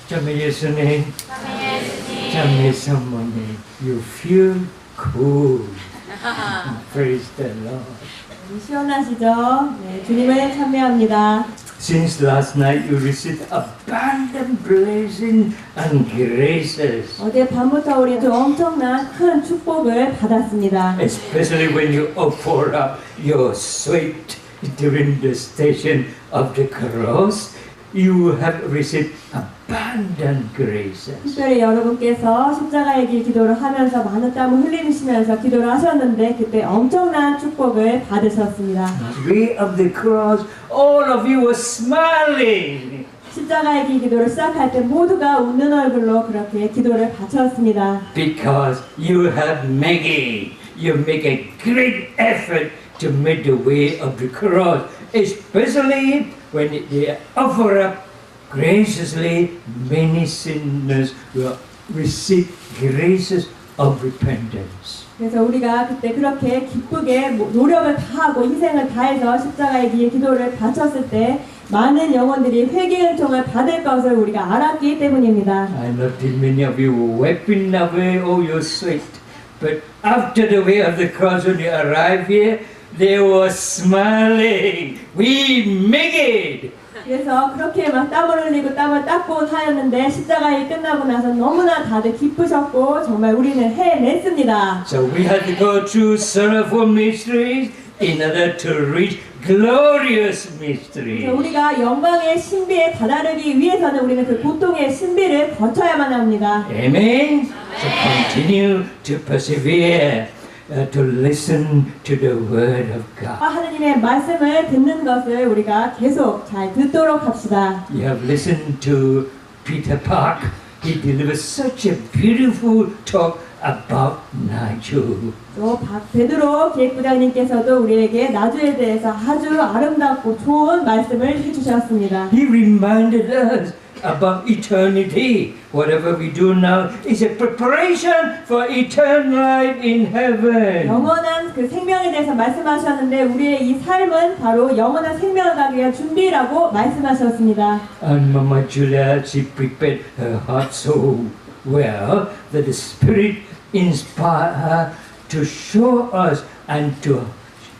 자매 예수님, 자매 사모님, you feel cool. Praise the Lord. 시원하시죠? 네, 주님을 찬미합니다. Since last night you received abundant blessing and graces. 어제 밤부터 우리 그 엄청난 큰 축복을 받았습니다. Especially when you offer up your sweat during the station of the cross, you have received abundant graces. 특별히 여러분께서 십자가의 길 기도를 하면서 많은 땀을 흘리시면서 기도를 하셨는데 그때 엄청난 축복을 받으셨습니다. Way of the cross, all of you were smiling. 십자가의 길 기도를 시작할 때 모두가 웃는 얼굴로 그렇게 기도를 바쳤습니다. Because you have you make a great effort to make the way of the cross, especially when they offer up graciously, many sinners will receive graces of repentance. 그래서 우리가 그때 그렇게 기쁘게 노력을 다하고 희생을 다해서 십자가의 길 기도를 바쳤을 때 많은 영혼들이 회개 은총을 받을 것을 우리가 알았기 때문입니다. I know that many of you were wiping away all your sweat, but after the way of the cross, when you arrive here, they were smiling. We make it. 그래서 그렇게 막 땀을 흘리고 땀을 닦고 하였는데 십자가에 끝나고 나서 너무나 다들 기쁘셨고 정말 우리는 해냈습니다. So we had to go through sorrowful mysteries in order to reach glorious mysteries. 그래서 우리가 영광의 신비에 다다르기 위해서는 우리는 그 고통의 신비를 거쳐야만 합니다. Amen. So continue to persevere. To listen to the word of God. 하느님의 말씀을 듣는 것을 우리가 계속 잘 듣도록 합시다. You have listened to Peter Park. He delivered such a beautiful talk about 나주. 또 베드로 기획부장님께서도 우리에게 나주에 대해서 아주 아름답고 좋은 말씀을 해주셨습니다. He reminded us about eternity. Whatever we do now is a preparation for eternal life in heaven. 영원한 그 생명에 대해서 말씀하셨는데 우리의 이 삶은 바로 영원한 생명을 가기 위한 준비라고 말씀하셨습니다. And Mama Julia, she prepared her heart so well that the Spirit inspired her to show us and to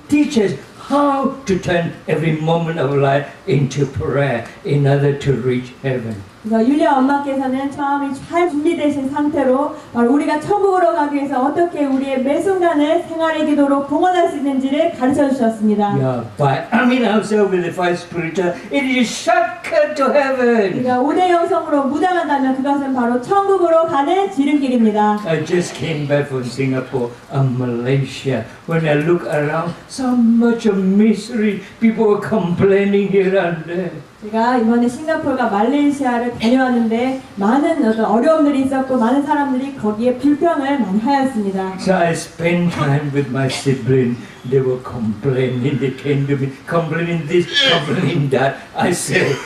teach us how to turn every moment of life into prayer in order to reach heaven. 그래서 율리아 엄마께서는 마음이 잘 준비되신 상태로 바로 우리가 천국으로 가기 위해서 어떻게 우리의 매 순간을 생활의 기도로 봉헌할 수 있는지를 가르쳐 주셨습니다. Yeah, by arming ourselves with the five spiritual, it is shortcut to heaven. 우리가 5대 영성으로 무장한다면 그것은 바로 천국으로 가는 지름길입니다. I just came back from Singapore and Malaysia. When I look around, so much of misery. People were complaining here and there. 제가 이번에 싱가포르가 말레이시아를 다녀왔는데 많은 어떤 어려움들이 있었고 많은 사람들이 거기에 불평을 많이 하였습니다. So I spent time with my sibling. They were complaining. They came to me, complaining this, complaining that. I said,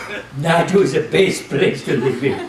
Nadu is the best place to live in.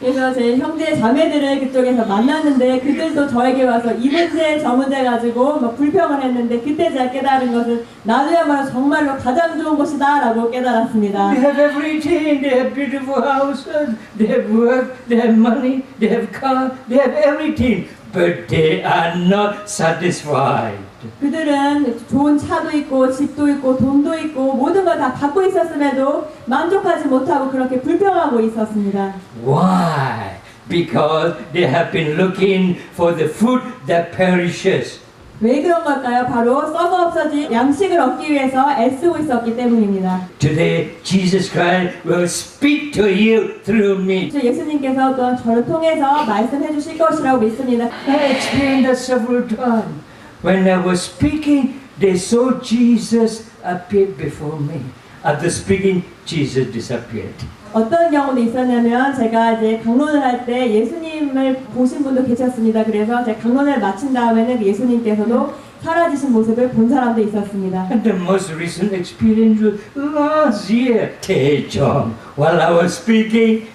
그래서 제 형제 자매들을 그쪽에서 만났는데 그들도 저에게 와서 이 문제 저 문제 가지고 막 불평을 했는데 그때 제가 깨달은 것은 나주야말로 정말로 가장 좋은 곳이다 라고 깨달았습니다. They have everything. They have beautiful houses. They have work. They have money. They have car. They have everything. But they are not satisfied. 그들은 좋은 차도 있고 집도 있고 돈도 있고 모든 걸 다 갖고 있었음에도 만족하지 못하고 그렇게 불평하고 있었습니다. Why? Because they have been looking for the food that perishes. 왜 그런 걸까요? 바로 썩어 없어진 양식을 얻기 위해서 애쓰고 있었기 때문입니다. Today, Jesus Christ will speak to you through me. 예수님께서 또한 저를 통해서 말씀해 주실 것이라고 믿습니다. I experienced that several times. When I was speaking, they saw Jesus appear before me. After speaking, Jesus disappeared. 어떤 경우도 있었냐면 제가 이제 강론을 할 때 예수님을 보신 분도 계셨습니다. 그래서 제가 강론을 마친 다음에는 예수님께서도 사라지신 모습을 본 사람도 있었습니다. And the most recent experience was last year. John, while I was speaking,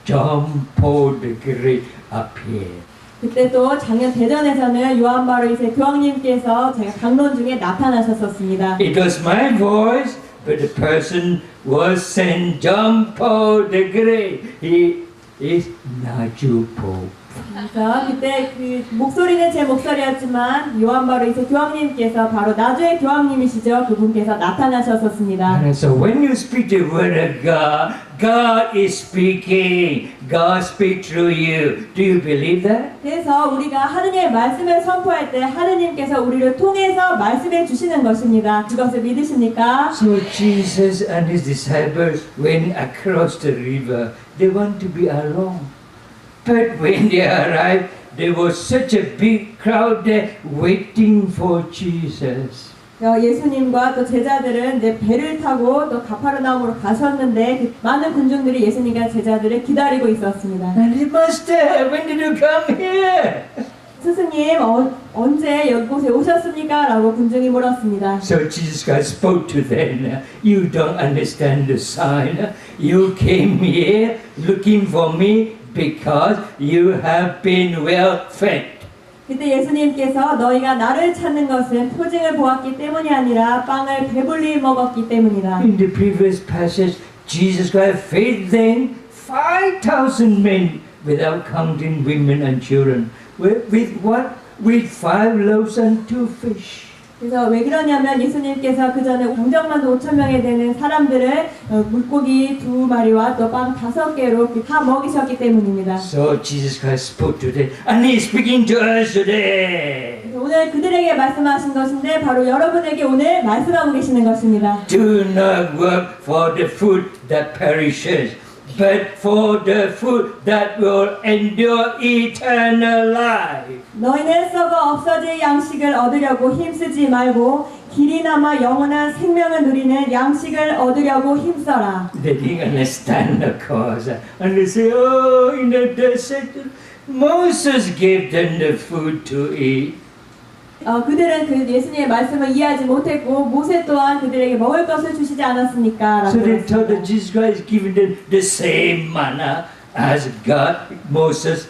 John Paul the Great appeared. 그때 또 작년 대전에서는 요한 바로 2세 교황님께서 제가 강론 중에 나타나셨었습니다. It was my voice, but the person was Saint John Paul the Great. He is 나주보. 그래서 그때 그 목소리는 제 목소리였지만 요한 바로이세 교황님께서 바로 나주의 교황님이시죠. 그분께서 나타나셨었습니다. And so when you speak the word of God, God is speaking. God speaks through you. Do you believe that? 그래서 우리가 하느님의 말씀을 선포할 때 하느님께서 우리를 통해서 말씀해 주시는 것입니다. 그것을 믿으십니까? So Jesus and his disciples went across the river. They want to be alone. But when they arrived, there was such a big crowd there waiting for Jesus. 예수님과 또 제자들은 이제 배를 타고 또 가파르나움으로 가셨는데 그 많은 군중들이 예수님과 제자들을 기다리고 있었습니다. And he Master, when did you come here? 스승님 언제 이곳에 오셨습니까? 라고 군중이 물었습니다. So Jesus Christ spoke to them. You don't understand the sign. You came here looking for me because you have been well fed. 그때 예수님께서 너희가 나를 찾는 것은 표징을 보았기 때문이 아니라 빵을 배불리 먹었기 때문이다. In the previous passage, Jesus Christ fed then 5,000 men without counting women and children. With what? With 5 loaves and 2 fish. 그래서 왜 그러냐면 예수님께서 그 전에 공정만 5,000명에 되는 사람들을 물고기 2마리와 또 빵 5개로 다 먹이셨기 때문입니다. So Jesus Christ spoke to them, and He is speaking to us today. 오늘 그들에게 말씀하신 것인데 바로 여러분에게 오늘 말씀하고 계시는 것입니다. Do not work for the food that perishes, but for the food that will endure eternal life. 너희는 썩어 없어질 양식을 얻으려고 힘쓰지 말고 길이 남아 영원한 생명을 누리는 양식을 얻으려고 힘써라. They didn't understand the cause, and they say, "Oh, in the desert, Moses gave them the food to eat." 그들은 그 예수님의 말씀을 이해하지 못했고 모세 또한 그들에게 먹을 것을 주시지 않았습니까? 라고 So they thought 그랬습니다. that Jesus Christ giving them the same manna as God, Moses,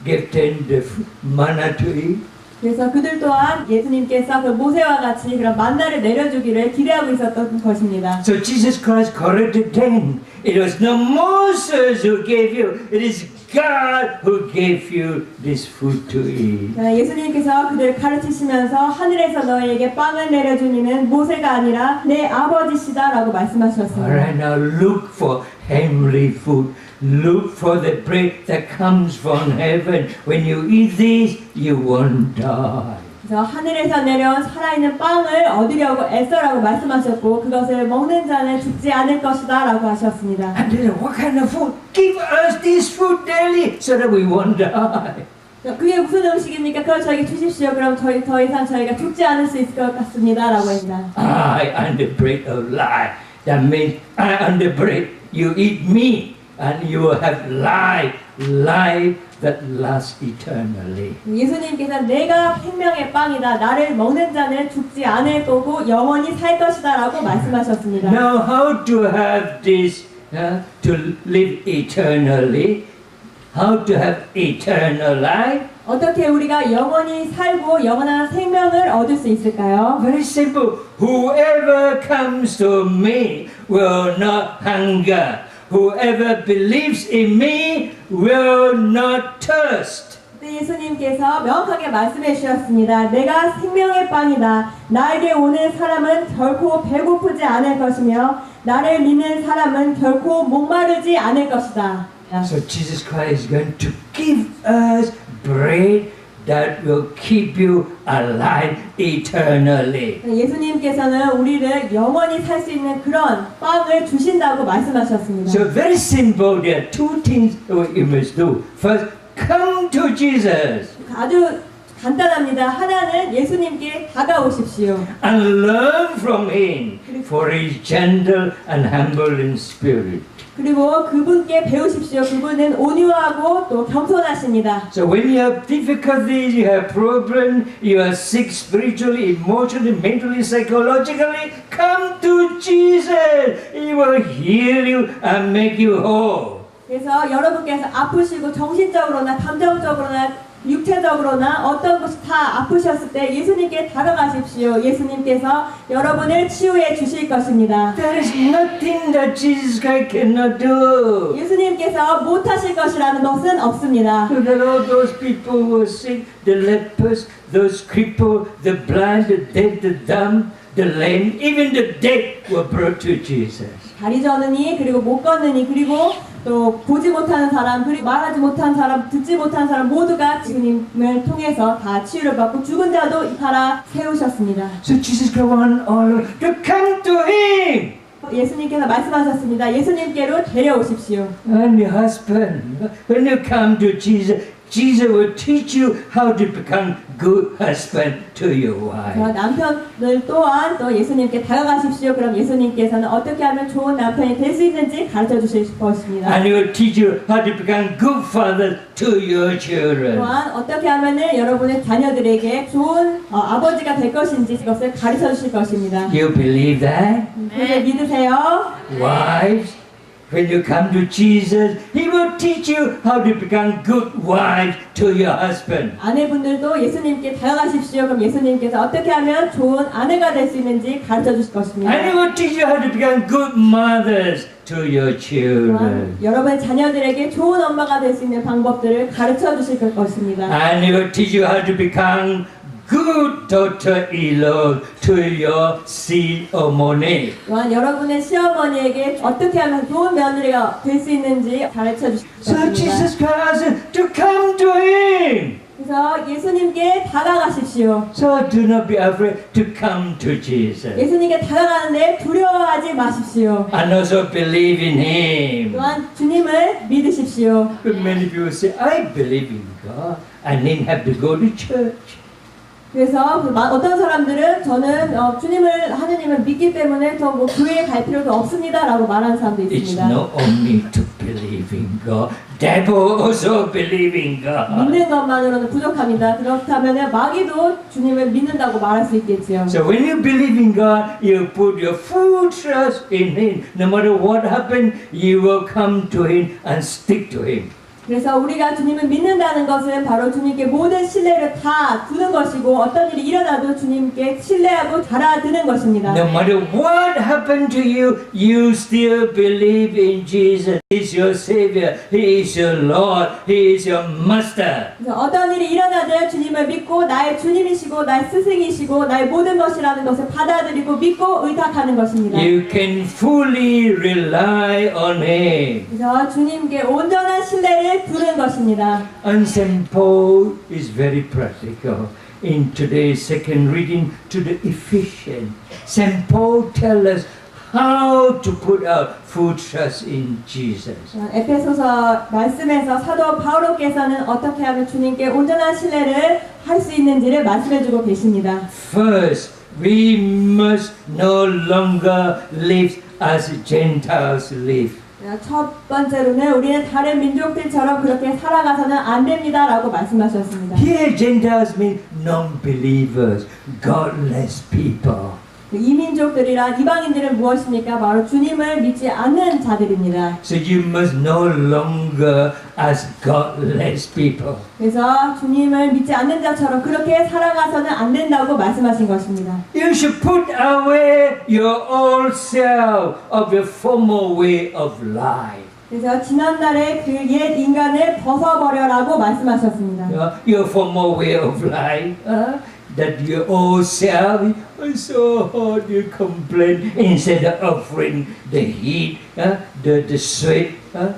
gave them the manna to eat. 그래서 그들 또한 예수님께서 그 모세와 같이 그런 만나를 내려주기를 기대하고 있었던 것입니다. So Jesus Christ corrected them. It was not Moses who gave you, it is God who gave you this food to eat. 예수님께서 그들을 가르치시면서 하늘에서 너희에게 빵을 내려주니는 모세가 아니라 내 아버지시다라고 말씀하셨습니다. Alright, now look for heavenly food. Look for the bread that comes from heaven. When you eat this, you won't die. 그래서 하늘에서 내려온 살아있는 빵을 얻으려고 애써라고 말씀하셨고 그것을 먹는 자는 죽지 않을 것이다 라고 하셨습니다. And then, what kind of food? Give us this food daily so that we won't die. 그게 무슨 음식입니까? 그걸 저에게 주십시오. 그럼 저희 더 이상 저희가 죽지 않을 수 있을 것 같습니다. 라고 했습니다. I am the bread of life. That means I am the bread. You eat me and you will have life that lasts eternally. 예수님께서 내가 생명의 빵이다. 나를 먹는 자는 죽지 않을 거고 영원히 살 것이다 라고 말씀하셨습니다. Now how to have this, to live eternally? How to have eternal life? 어떻게 우리가 영원히 살고 영원한 생명을 얻을 수 있을까요? Very simple. Whoever comes to me will not hunger. Whoever believes in me will not thirst. 예수님께서 명확하게 말씀해 주셨습니다. 내가 생명의 빵이다. 나에게 오는 사람은 결코 배고프지 않을 것이며 나를 믿는 사람은 결코 목마르지 않을 것이다. So Jesus Christ is going to give us bread that will keep you alive eternally. 예수님께서는 우리를 영원히 살 수 있는 그런 빵을 주신다고 말씀하셨습니다. So very simple. There are 2 things you must do. First, come to Jesus 아주 간단합니다. 하나는 예수님께 다가오십시오. and learn from Him, for He is gentle and humble in spirit. 그리고 그분께 배우십시오. 그분은 온유하고 또 겸손하십니다. So when you have difficulties, you have problems, you are sick spiritually, emotionally, mentally, psychologically, come to Jesus. He will heal you and make you whole. 그래서 여러분께서 아프시고 정신적으로나 감정적으로나 육체적으로나 어떤 것이 다 아프셨을 때 예수님께 다가가십시오. 예수님께서 여러분을 치유해 주실 것입니다. There is nothing that Jesus Christ cannot do. 예수님께서 못하실 것이라는 것은 없습니다. So that all those people who were sick, the lepers, those crippled, the blind, the dead, the dumb, the lame, even the dead were brought to Jesus. 다리 저느니 그리고 못 걷느니 그리고 또 보지 못하는 사람 그리고 말하지 못한 사람 듣지 못한 사람 모두가 주님을 통해서 다 치유를 받고 죽은 자도 살아 세우셨습니다. So Jesus Christ wanted all to come to Him. 예수님께서 말씀하셨습니다. 예수님께로 데려오십시오. And your husband, when you come to Jesus, Jesus will teach you how to become good husband to your wife. 남편들 또한 또 예수님께 다가가십시오. 그럼 예수님께서는 어떻게 하면 좋은 남편이 될 수 있는지 가르쳐 주실 것입니다. And He will teach you how to become good father to your children. 또한 어떻게 하면은 여러분의 자녀들에게 좋은 아버지가 될 것인지 그것을 가르쳐 주실 것입니다. You believe that? 그것을 믿으세요? Wives, when you come to Jesus, He will teach you how to become good wives to your husband. 아내분들도 예수님께 다가가십시오. 그럼 예수님께서 어떻게 하면 좋은 아내가 될 수 있는지 가르쳐 주실 것입니다. And He will teach you how to become good mothers to your children. 여러분의 자녀들에게 좋은 엄마가 될 수 있는 방법들을 가르쳐 주실 것입니다. And He will teach you how to become good daughter-in-law to your 시어머니. 또한 여러분의 시어머니에게 어떻게 하면 좋은 며느리가 될 수 있는지 가르쳐 주실 So 것입니다. Jesus Christ asked to come to Him. 그래서 예수님께 다가가십시오. So do not be afraid to come to Jesus. 예수님께 다가가는데 두려워하지 마십시오. And also believe in Him. 또한 주님을 믿으십시오. But many people say, I believe in God. I didn't have to go to church. 그래서 어떤 사람들은 저는 주님을 하느님을 믿기 때문에 더 뭐 교회에 갈 필요도 없습니다라고 말하는 사람도 It's 있습니다. not only to believe in God. Devil also believe in God. 믿는 것만으로는 부족합니다. 그렇다면 마귀도 주님을 믿는다고 말할 수 있겠지요. So when you believe in God, you put your full trust in Him. No matter what happens, you will come to Him and stick to Him. 그래서 우리가 주님을 믿는다는 것은 바로 주님께 모든 신뢰를 다 두는 것이고 어떤 일이 일어나도 주님께 신뢰하고 달아드는 것입니다. No matter what happened to you, you still believe in Jesus. He is your Savior. He is your Lord. He is your Master. 그래서 어떤 일이 일어나든 주님을 믿고 나의 주님이시고 나의 스승이시고 나의 모든 것이라는 것을 받아들이고 믿고 의탁하는 것입니다. You can fully rely on Him. 그래서 주님께 온전한 신뢰를 두는 것입니다. And St. Paul is very practical. In today's second reading to the Ephesians, St. Paul tells us how to put our full trust in Jesus. 에페소서 말씀에서 사도 바오로께서는 어떻게 하면 주님께 온전한 신뢰를 할 수 있는지를 말씀해주고 계십니다. First, we must no longer live as Gentiles live. 첫 번째로는 우리는 다른 민족들처럼 그렇게 살아가서는 안 됩니다라고 말씀하셨습니다. Here, Gentiles mean non-believers, godless people. 이민족들이란 이방인들은 무엇입니까? 바로 주님을 믿지 않는 자들입니다. So you must no longer as godless people. 그래서 주님을 믿지 않는 자처럼 그렇게 살아가서는 안 된다고 말씀하신 것입니다. You should put away your old self of your former way of life. 그래서 지난날의 그 옛 인간을 벗어버려라고 말씀하셨습니다. Your former way of life. That your old self is so hard, you complain instead of offering the heat, the sweat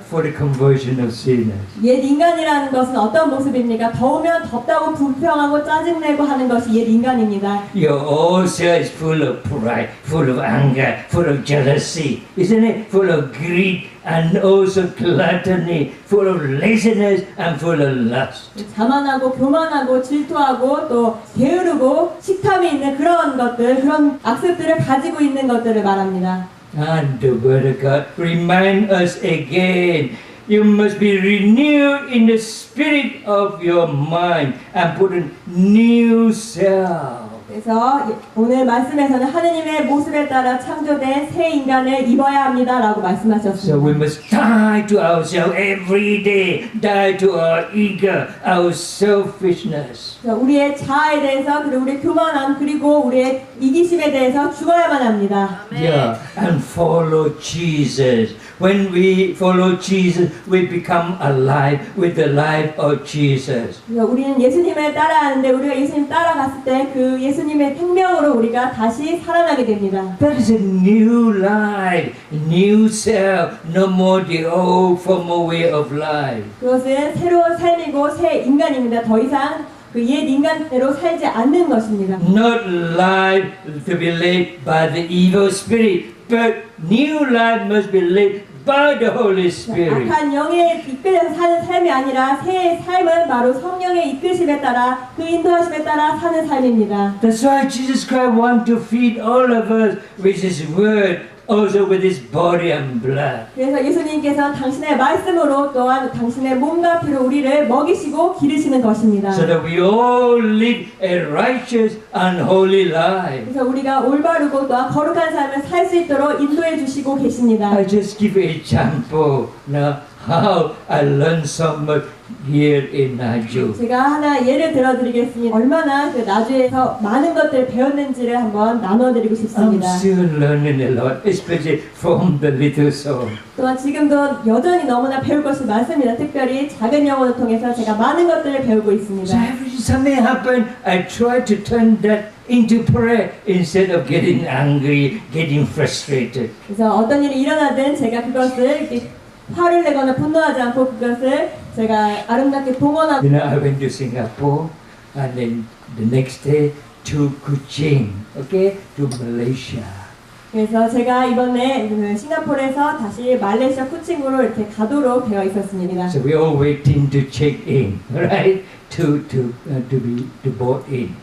for the conversion of sinners. 옛 인간이라는 것은 어떤 모습입니까? 더우면 덥다고 불평하고 짜증내고 하는 것이 옛 인간입니다. Your old self is full of pride, full of anger, full of jealousy, isn't it? Full of greed and also gluttony, full of laziness and full of lust. 자만하고 교만하고 질투하고 또 게으르고 식탐이 있는 그런 것들, 그런 악습들을 가지고 있는 것들을 말합니다. And the Word of God remind us again, you must be renewed in the spirit of your mind and put a new self. 그래서 오늘 말씀에서는 하느님의 모습에 따라 창조된 새 인간을 입어야 합니다라고 So we 말씀하셨습니다. must die to ourselves every day, die to our ego, our selfishness. 그래서 우리의 자아에 대해서 그리고 우리의 교만함 그리고 우리의 이기심에 대해서 죽어야만 합니다. Yeah, and follow Jesus. When we follow Jesus, we become alive with the life of Jesus. 그래서 우리는 예수님을 따라하는데 우리가 예수님 따라갔을 때 그 예수님의 생명으로 우리가 다시 살아나게 됩니다. That is a new life, new self, no more the old former way of life. 그것은 새로운 삶이고 새 인간입니다. 더 이상 그 옛 인간대로 살지 않는 것입니다. Not life to be led by the evil spirit, but new life must be led by the Holy Spirit. 악한 영에 이끌려서 사는 삶이 아니라 새 삶은 바로 성령의 이끄심에 따라 그 인도하심에 따라 사는 삶입니다. That's why Jesus Christ wants to feed all of us with His Word, also with His body and blood. 그래서 예수님께서 당신의 말씀으로 또한 당신의 몸과 피로 우리를 먹이시고 기르시는 것입니다. So that we all live a righteous and holy life. 그래서 우리가 올바르고 또한 거룩한 삶을 살 수 있도록 인도해 주시고 계십니다. I just give an example now how I learned so much here in Naju. 제가 하나 예를 들어드리겠습니다. 얼마나 그 나주에서 많은 것들을 배웠는지를 한번 나눠드리고 I'm 싶습니다. still learning a lot, especially from the little soul. 또한 지금도 여전히 너무나 배울 것이 많습니다. 특별히 작은 영혼을 통해서 제가 많은 것들을 배우고 So 있습니다. every time something happened, I try to turn that into prayer instead of getting angry, getting frustrated. 그래서 어떤 일이 일어나든 제가 그것을 이렇게 화를 내거나 분노하지 않고 그것을 제가 아름답게 동원하고 You know, I went to Singapore and then the next day to Kuching, okay, to Malaysia. 그래서 제가 이번에 그 싱가포르에서 다시 말레이시아 쿠칭으로 이렇게 가도록 되어 있었습니다. So we all waiting to check in, right? To board in.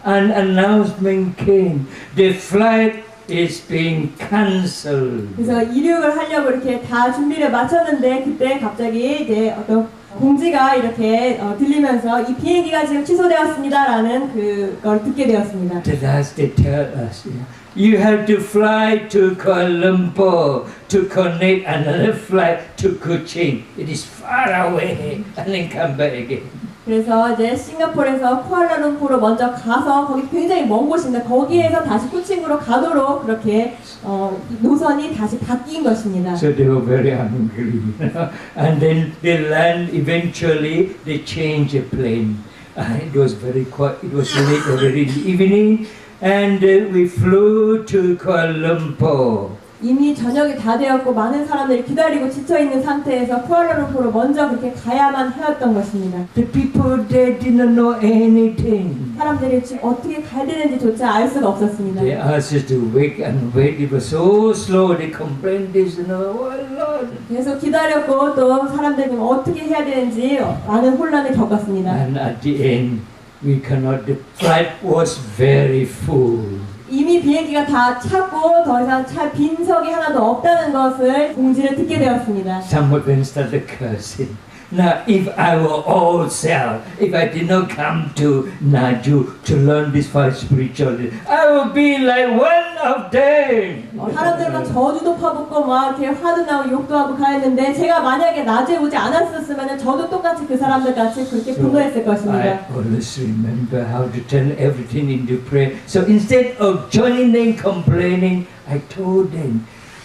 An announcement came. The flight is being cancelled. 그래서 이륙을 하려고 이렇게 다 준비를 마쳤는데 그때 갑자기 이제 어떤 공지가 이렇게 들리면서 이 비행기가 지금 취소되었습니다라는 그걸 듣게 되었습니다. At last they tell us, you have to fly to Kuala Lumpur to connect another flight to Kuching. It is far away, and then come back again. 그래서 이제 싱가포르에서 쿠알라룸푸르로 먼저 가서 거기 굉장히 먼 곳인데 거기에서 다시 쿠칭으로 가도록 그렇게 노선이 다시 바뀐 것입니다. So they were very angry, you know. And then they land. Eventually, they changed the plane. It was very quiet. It was late already in the evening, and we flew to Kuala Lumpur. 이미 저녁이 다 되었고 많은 사람들이 기다리고 지쳐있는 상태에서 쿠알라룸푸르로 먼저 그렇게 가야만 해왔던 것입니다. The people there didn't know anything. 사람들이 지금 어떻게 가야 되는지조차 알 수가 없었습니다. They asked us to wait and wait. It was so slow. They complained this and that. Oh Lord! 계속 기다렸고 또 사람들이 어떻게 해야 되는지 많은 혼란을 겪었습니다. And at the end, we cannot. The flight was very full. 이미 비행기가 다 찼고 더 이상 차 빈석이 하나도 없다는 것을 공지를 듣게 되었습니다. Some of them started cursing. Now, if I were all self, if I did not come to Naju to learn this five spirituality, I would be like one of them. 사람들 막 저주도 퍼붓고 막 이렇게 화도 나고 욕도 하고 가했는데 제가 만약에 낮에 오지 않았었으면 저도 똑같이 그 사람들 같이 그렇게 분노했을 I 것입니다. always remember how to turn everything into prayer. So instead of joining them complaining, I told them,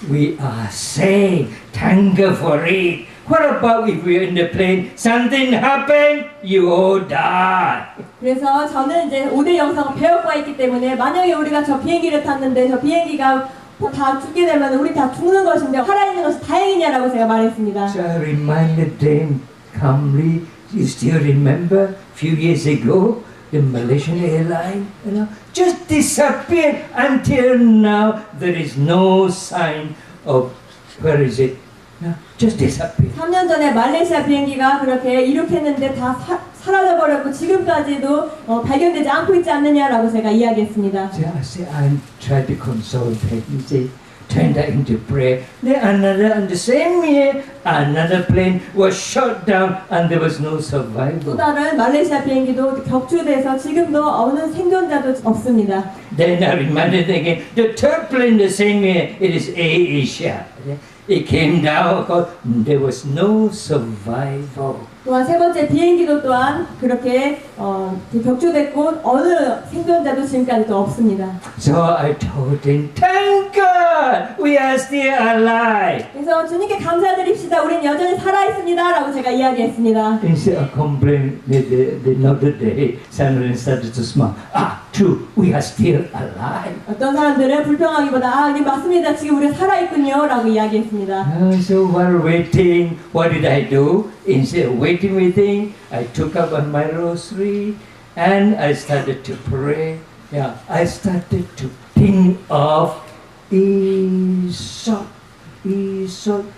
we are saved. Thank God for it. What about if we're in the plane, something happened, you all die? 그래서 저는 이제 5대 영상을 배울 바 있기 때문에 만약에 우리가 저 비행기를 탔는데 저 비행기가 다 죽게 되면 우리 다 죽는 것인데 살아있는 것이 다행이냐라고 제가 말했습니다. So I reminded them calmly. You still remember a few years ago, the Malaysian airline, just disappeared until now. There is no sign of where is it? Just disappeared. 3년 전에 말레이시아 비행기가 그렇게 이륙했는데 다 사라져버렸고 지금까지도 발견되지 않고 있지 않느냐라고 제가 이야기했습니다. So I said, I tried to console them. He said, turned into prayer. Then another, and the same year, another plane was shot down and there was no 또 survival. 다른 말레이시아 비행기도 격추돼서 지금도 어느 생존자도 없습니다. Then I reminded again, the third plane the same year, it is AirAsia. It came down because there was no survival. 또한 세 번째 비행기도 또한 그렇게 격추됐고 어느 생존자도 지금까지도 없습니다. So I told him, thank God we are still alive. 그래서 주님께 감사드립시다. 우린 여전히 살아있습니다. 라고 제가 이야기했습니다. Instead of complaining, another day, Samuel started to smile. True, we are still alive. 어떤 사람들은 불평하기보다 이게 맞습니다. 지금 우리 살아있군요. 라고 이야기했습니다. So while waiting, what did I do? Instead of waiting, I took up on my rosary and I started to pray. Yeah, I started to think of Esau. 그래서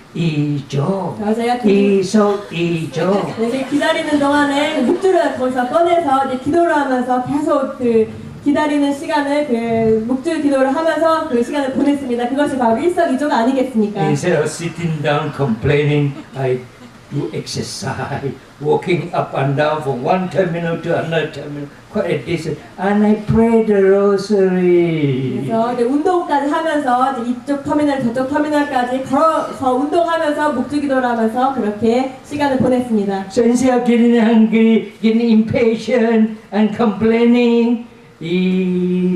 기다리는 동안에 묵주를 거기서 꺼내서 이제 기도를 하면서 계속 기다리는 시간을 묵주 기도를 하면서 그 시간을 보냈습니다. 그것이 바로 일석이조가 아니겠습니까? Instead of sitting down complaining, I do exercise, walking up and down from one terminal to another terminal, quite a distance, and I pray the rosary. 그래서 이제 운동까지 하면서 이제 이쪽 터미널 저쪽 터미널까지 걸어서 운동하면서 묵주 기도를 하면서 그렇게 시간을 보냈습니다. So instead of getting hungry, getting impatient, and complaining,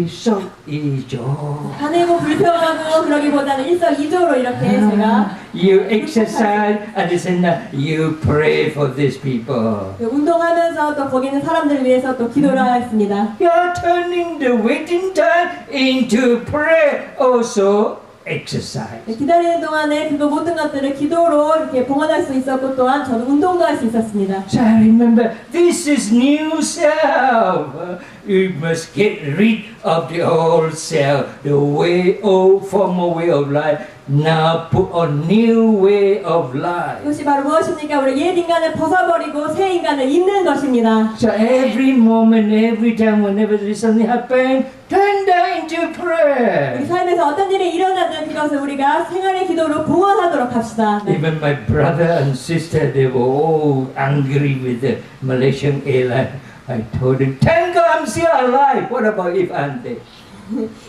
일석이조. 화내고 불평하고 그러기보다는 일석이조로 이렇게 제가 You exercise and then you pray for these people. 운동하면서 또 거기 있는 사람들 위해서 또 기도를 하였습니다. You are turning the waiting time into prayer. Also exercise. 기다리는 동안에 그거 모든 것들을 기도로 이렇게 봉헌할 수 있었고 또한 저는 운동도 할 수 있었습니다. So I remember, this is new self. You must get rid of the old self, the old former way of life. Now put on new way of life. 그것이 바로 무엇입니까? 우리 옛 인간을 벗어버리고 새 인간을 입는 것입니다. So every moment, every time, whenever there is something happen, turn that into 우리 prayer. 삶에서 어떤 일이 일어나든 그것을 우리가 생활의 기도로 봉헌하도록 합시다. 네. Even my brother and sister, they were all angry with the Malaysian airline. I told them, thank God I'm still alive. What about if I'm dead?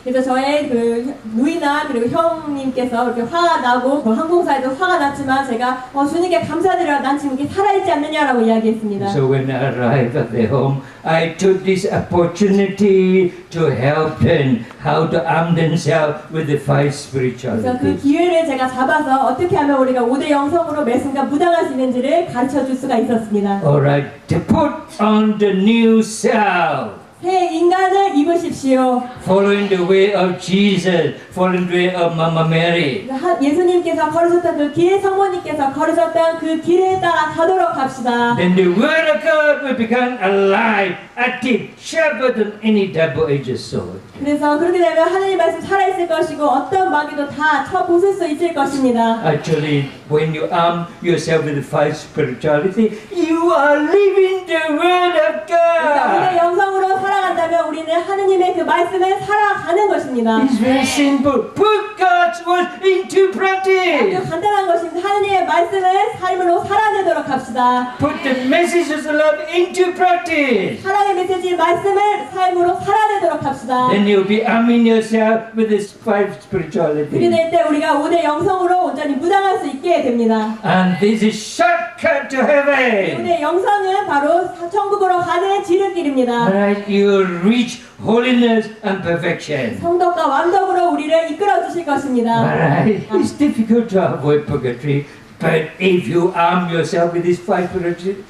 그래서 저의 그 누이나 그리고 형님께서 이렇게 화가 나고 그 항공사에도 화가 났지만 제가 주님께 감사드려 난 지금 이렇게 살아있지 않느냐라고 이야기했습니다. So when I arrived at their home, I took this opportunity to help them how to arm themselves with the five 그래서 그 spiritualities. 기회를 제가 잡아서 어떻게 하면 우리가 5대 영성으로 매 순간 무장할 수 있는지를 가르쳐 줄 수가 있었습니다. Alright, to put on the new self. 새 인간을 입으십시오. Following the way of Jesus, following the way of Mama Mary. 예수님께서 걸으셨던 그 길, 성모님께서 걸으셨던 그 길을 따라 가도록 합시다. Then the word of God will become alive, active, sharper than any double-edged sword. 그래서 그렇게 되면 하나님 말씀 살아있을 것이고 어떤 마귀도 다 쳐부술 수 있을 것입니다. Actually, when you arm yourself with the five spirituality, you are living the word of 그러니까 우리의 God. 영성으로 살아간다면 우리는 하느님의 그 말씀을 살아가는 것입니다. It's very simple. Put God's word into practice. 아주 간단한 것입니다. 하느님의 말씀을 삶으로 살아내도록 합시다. Put the messages of love into practice. 사랑의 메시지 말씀을 삶으로 살아내도록 합시다. Then you'll be arming yourself with this five 그렇게 spirituality. 될 때 우리가 5대 영성으로 온전히 무장할 수 있게 됩니다. And this is shortcut to heaven. 5대 영성은 바로 천국으로 가는 지름길입니다. Alright, you reach holiness and perfection. 성덕과 완덕으로 우리를 이끌어 주실 것입니다. Alright, it's difficult to avoid purgatory, but if you arm yourself with these five spiritualities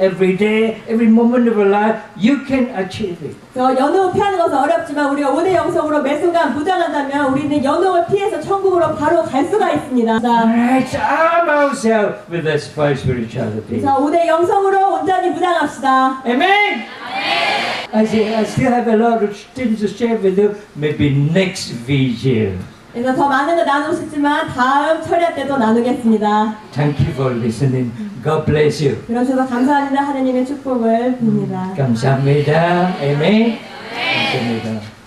every day, every moment of your life, you can achieve it. 연옥을 피하는 것은 어렵지만 우리가 5대 영성으로 매 순간 무장한다면 우리는 연옥을 피해서 천국으로 바로 갈 수가 있습니다. Alright, arm ourselves with this five spiritualities. 그래서 5대 영성으로 온전히 무장합시다. Amen? I still have a lot of things to share with you. Maybe next vigil. 그래서 더 많은 걸 나누고 싶지만 다음 철야 때도 나누겠습니다. Thank you for listening. God bless you. 들어주셔서 감사합니다. 하느님의 축복을 빕니다. 감사합니다. Amen. 감사합니다.